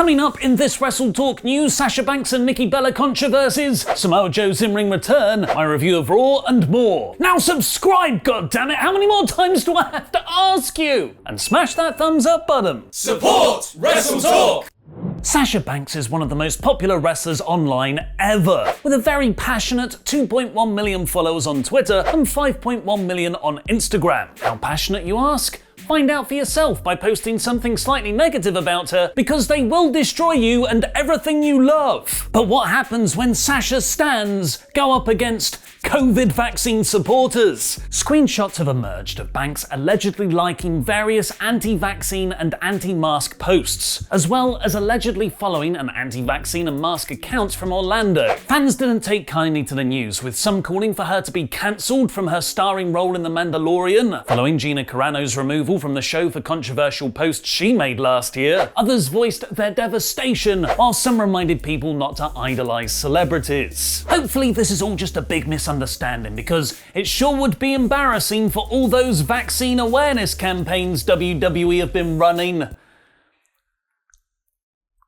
Coming up in this WrestleTalk news, Sasha Banks and Nikki Bella controversies, Samoa Joe's in-ring return, my review of Raw, and more. Now subscribe, goddammit! How many more times do I have to ask you? And smash that thumbs up button. Support WrestleTalk! Sasha Banks is one of the most popular wrestlers online ever, with a very passionate 2.1 million followers on Twitter and 5.1 million on Instagram. How passionate, you ask? Find out for yourself by posting something slightly negative about her, because they will destroy you and everything you love. But what happens when Sasha stans go up against COVID vaccine supporters? Screenshots have emerged of Banks allegedly liking various anti-vaccine and anti-mask posts, as well as allegedly following an anti-vaccine and mask account from Orlando. Fans didn't take kindly to the news, with some calling for her to be cancelled from her starring role in The Mandalorian, following Gina Carano's removal from the show for controversial posts she made last year. Others voiced their devastation, while some reminded people not to idolize celebrities. Hopefully this is all just a big misunderstanding, because it sure would be embarrassing for all those vaccine awareness campaigns WWE have been running.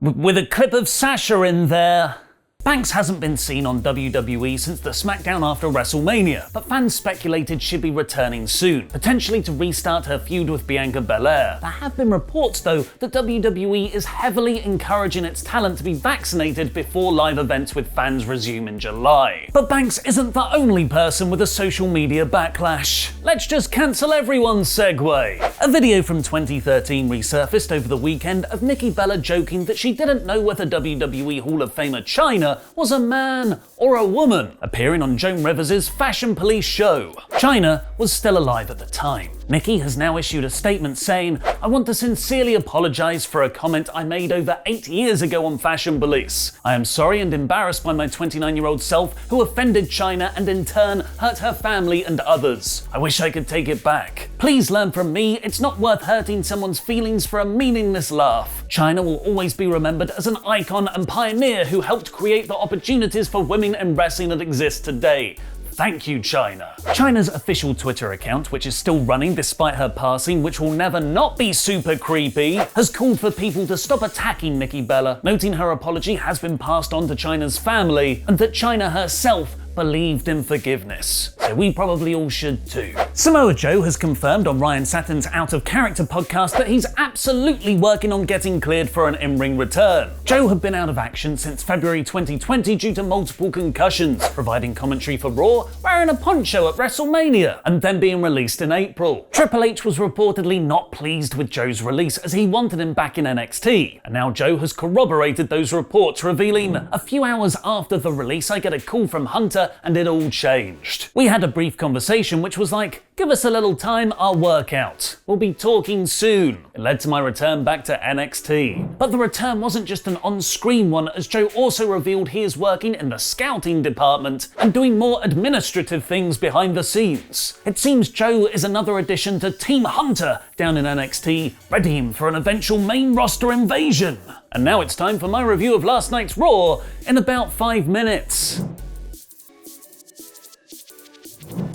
With a clip of Sasha in there. Banks hasn't been seen on WWE since the SmackDown after WrestleMania, but fans speculated she'd be returning soon, potentially to restart her feud with Bianca Belair. There have been reports, though, that WWE is heavily encouraging its talent to be vaccinated before live events with fans resume in July. But Banks isn't the only person with a social media backlash. Let's just cancel everyone's segue. A video from 2013 resurfaced over the weekend of Nikki Bella joking that she didn't know whether WWE Hall of Famer Chyna was a man or a woman, appearing on Joan Rivers' Fashion Police show. Chyna was still alive at the time. Nikki has now issued a statement saying, "I want to sincerely apologise for a comment I made over 8 years ago on Fashion Police. I am sorry and embarrassed by my 29-year-old self who offended Chyna and in turn hurt her family and others. I wish I could take it back. Please learn from me, it's not worth hurting someone's feelings for a meaningless laugh. Chyna will always be remembered as an icon and pioneer who helped create the opportunities for women in wrestling that exist today. Thank you, Chyna." Chyna's official Twitter account, which is still running despite her passing, which will never not be super creepy, has called for people to stop attacking Nikki Bella, noting her apology has been passed on to Chyna's family and that Chyna herself believed in forgiveness. So we probably all should too. Samoa Joe has confirmed on Ryan Satin's Out of Character podcast that he's absolutely working on getting cleared for an in-ring return. Joe had been out of action since February 2020 due to multiple concussions, providing commentary for Raw, wearing a poncho at WrestleMania, and then being released in April. Triple H was reportedly not pleased with Joe's release as he wanted him back in NXT, and now Joe has corroborated those reports, revealing, "A few hours after the release I get a call from Hunter and it all changed. We had a brief conversation which was like, give us a little time, I'll work out. We'll be talking soon." It led to my return back to NXT. But the return wasn't just an on-screen one, as Joe also revealed he is working in the scouting department and doing more administrative things behind the scenes. It seems Joe is another addition to Team Hunter down in NXT, readying for an eventual main roster invasion. And now it's time for my review of last night's Raw in about 5 minutes.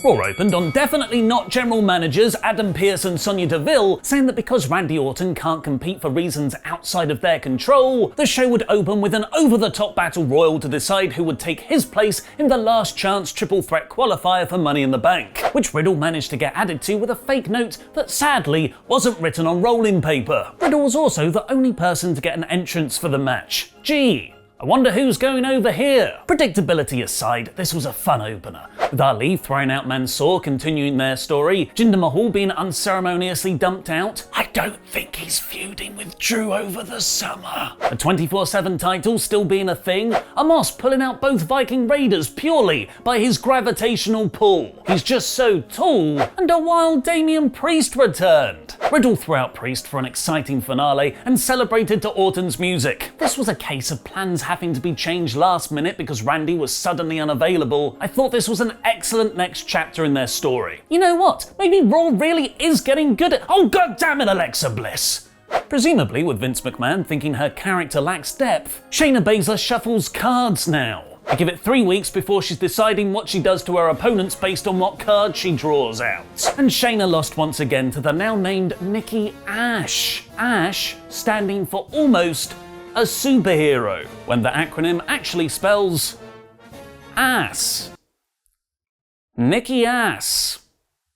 Raw opened on definitely not general managers Adam Pearce and Sonya Deville saying that because Randy Orton can't compete for reasons outside of their control, the show would open with an over-the-top battle royal to decide who would take his place in the last chance triple threat qualifier for Money in the Bank, which Riddle managed to get added to with a fake note that sadly wasn't written on rolling paper. Riddle was also the only person to get an entrance for the match. Gee, I wonder who's going over here. Predictability aside, this was a fun opener, with Ali throwing out Mansoor continuing their story, Jinder Mahal being unceremoniously dumped out. I don't think he's feuding with Drew over the summer. A 24/7 title still being a thing, Amos pulling out both Viking Raiders purely by his gravitational pull. He's just so tall, and a wild Damian Priest returned. Riddle threw out Priest for an exciting finale and celebrated to Orton's music. This was a case of plans having to be changed last minute because Randy was suddenly unavailable. I thought this was an excellent next chapter in their story. You know what? Maybe Raw really is getting good at— oh god damn it, Alexa Bliss! Presumably with Vince McMahon thinking her character lacks depth, Shayna Baszler shuffles cards now. I give it 3 weeks before she's deciding what she does to her opponents based on what card she draws out. And Shayna lost once again to the now named Nikki Ash. Ash standing for almost a superhero, when the acronym actually spells ass. Nikki Ass.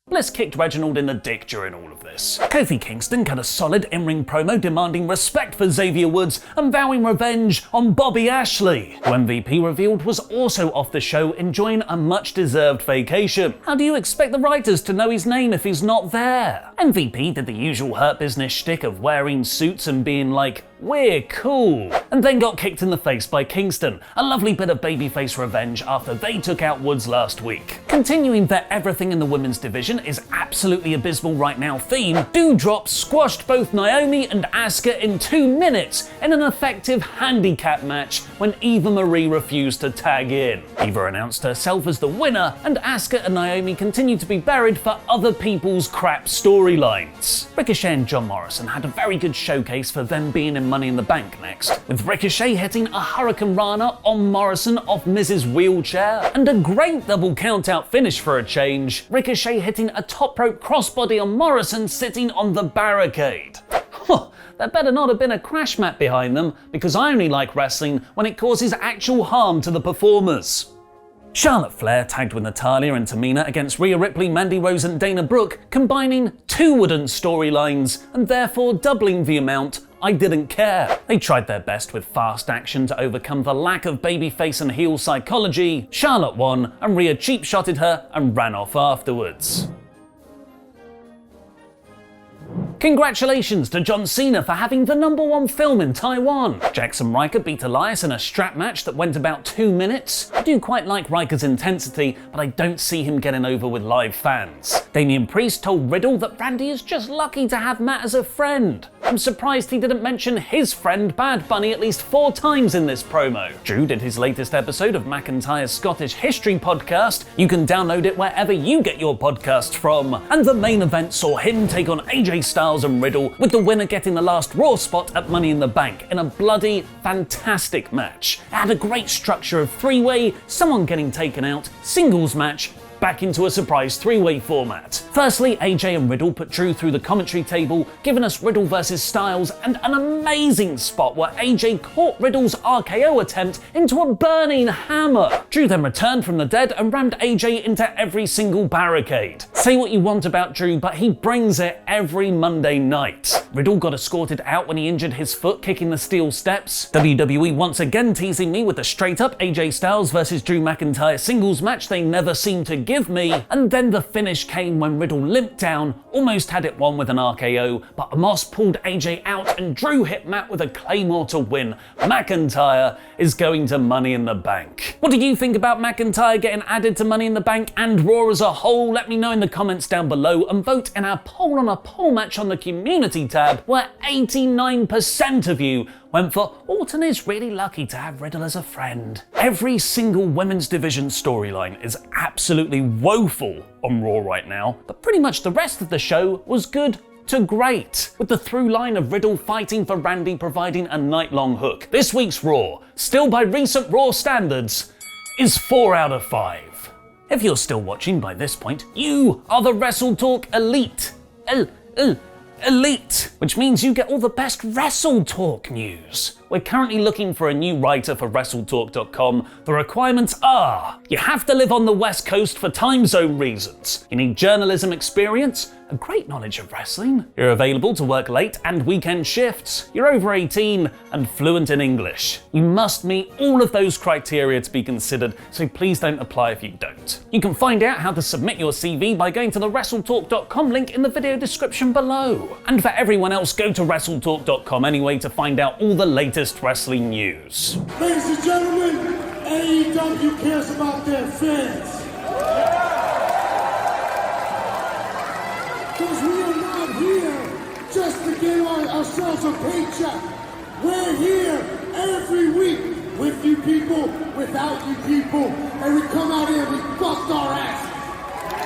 Bliss kicked Reginald in the dick during all of this. Kofi Kingston cut a solid in-ring promo demanding respect for Xavier Woods and vowing revenge on Bobby Ashley, who MVP revealed was also off the show enjoying a much-deserved vacation. How do you expect the writers to know his name if he's not there? MVP did the usual Hurt Business shtick of wearing suits and being like, "We're cool," and then got kicked in the face by Kingston, a lovely bit of babyface revenge after they took out Woods last week. Continuing their everything in the women's division is absolutely abysmal right now theme, Doudrop squashed both Naomi and Asuka in 2 minutes in an effective handicap match when Eva Marie refused to tag in. Eva announced herself as the winner, and Asuka and Naomi continue to be buried for other people's crap storylines. Ricochet and John Morrison had a very good showcase for them being in Money in the Bank next, with Ricochet hitting a Hurricane Rana on Morrison off Miz's wheelchair, and a great double count-out finish for a change, Ricochet hitting a top rope crossbody on Morrison sitting on the barricade. There better not have been a crash mat behind them, because I only like wrestling when it causes actual harm to the performers. Charlotte Flair tagged with Natalya and Tamina against Rhea Ripley, Mandy Rose and Dana Brooke, combining 2 wooden storylines and therefore doubling the amount I didn't care. They tried their best with fast action to overcome the lack of babyface and heel psychology. Charlotte won and Rhea cheap-shotted her and ran off afterwards. Congratulations to John Cena for having the #1 film in Taiwan. Jackson Riker beat Elias in a strap match that went about 2 minutes. I do quite like Riker's intensity, but I don't see him getting over with live fans. Damian Priest told Riddle that Randy is just lucky to have Matt as a friend. I'm surprised he didn't mention his friend Bad Bunny at least 4 times in this promo. Drew did his latest episode of McIntyre's Scottish History podcast. You can download it wherever you get your podcasts from. And the main event saw him take on AJ Styles and Riddle, with the winner getting the last Raw spot at Money in the Bank in a bloody fantastic match. It had a great structure of 3-way, someone getting taken out, singles match, back into a surprise 3-way format. Firstly, AJ and Riddle put Drew through the commentary table, giving us Riddle versus Styles and an amazing spot where AJ caught Riddle's RKO attempt into a burning hammer. Drew then returned from the dead and rammed AJ into every single barricade. Say what you want about Drew, but he brings it every Monday night. Riddle got escorted out when he injured his foot kicking the steel steps. WWE once again teasing me with the straight up AJ Styles versus Drew McIntyre singles match they never seemed to give me, and then the finish came when Riddle limped down, almost had it won with an RKO, but Amos pulled AJ out and Drew hit Matt with a Claymore to win. McIntyre is going to Money in the Bank. What do you think about McIntyre getting added to Money in the Bank and Raw as a whole? Let me know in the comments down below and vote in our poll on a poll match on the community tab, where 89% of you went for Orton is really lucky to have Riddle as a friend. Every single women's division storyline is absolutely woeful on Raw right now, but pretty much the rest of the show was good to great, with the through line of Riddle fighting for Randy providing a night-long hook. This week's Raw, still by recent Raw standards, is 4 out of 5. If you're still watching by this point, you are the WrestleTalk Elite. Elite, which means you get all the best WrestleTalk news. We're currently looking for a new writer for WrestleTalk.com. The requirements are: you have to live on the West Coast for time zone reasons. You need journalism experience, a great knowledge of wrestling. You're available to work late and weekend shifts. You're over 18 and fluent in English. You must meet all of those criteria to be considered, so please don't apply if you don't. You can find out how to submit your CV by going to the WrestleTalk.com link in the video description below. And for everyone else, go to WrestleTalk.com anyway to find out all the latest wrestling news. Ladies and gentlemen, AEW cares about their fans. Because we are not here just to get ourselves a paycheck. We're here every week with you people, without you people, and we come out here and we bust our ass